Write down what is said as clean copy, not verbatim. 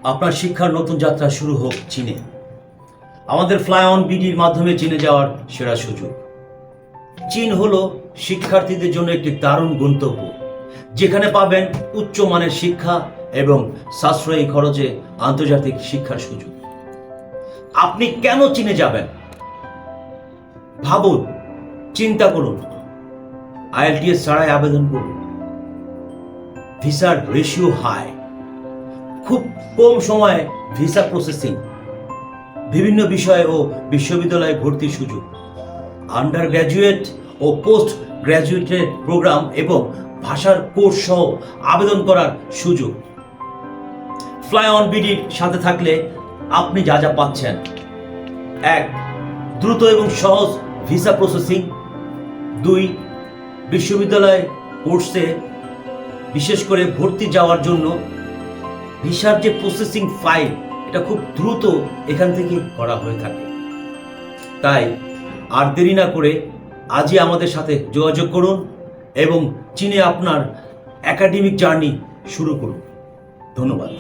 আপনার শিক্ষার নতুন যাত্রা শুরু হোক চীনে। আমাদের ফ্লাই অন বিডির মাধ্যমে চীনে যাওয়ার সেরা সুযোগ। চীন হলো শিক্ষার্থীদের জন্য একটি দারুণ গন্তব্য, যেখানে পাবেন উচ্চমানের শিক্ষা এবং সাশ্রয়ী খরচে আন্তর্জাতিক শিক্ষার সুযোগ। আপনি কেন চীনে যাবেন? ভাবুন, চিন্তা করুন, আইএলটিএস ছাড়াই আবেদন করুন। ভিসার রেশিও হাই, খুব কম সময়ে ভিসা প্রসেসিং, বিভিন্ন বিষয় ও বিশ্ববিদ্যালয়ে ভর্তির সুযোগ, আন্ডার গ্র্যাজুয়েট ও পোস্ট গ্র্যাজুয়েটের প্রোগ্রাম এবং ভাষার কোর্স সহ আবেদন করার সুযোগ। ফ্লাই অন বিডির সাথে থাকলে আপনি যা যা পাচ্ছেন: 1. দ্রুত এবং সহজ ভিসা প্রসেসিং। 2. বিশ্ববিদ্যালয় কোর্সে বিশেষ করে ভর্তি যাওয়ার জন্য ভিসার যে প্রসেসিং ফাইল, এটা খুব দ্রুত এখান থেকে করা হয়ে থাকে। তাই আর দেরি না করে আজই আমাদের সাথে যোগাযোগ করুন এবং চীনে আপনার একাডেমিক জার্নি শুরু করুন। ধন্যবাদ।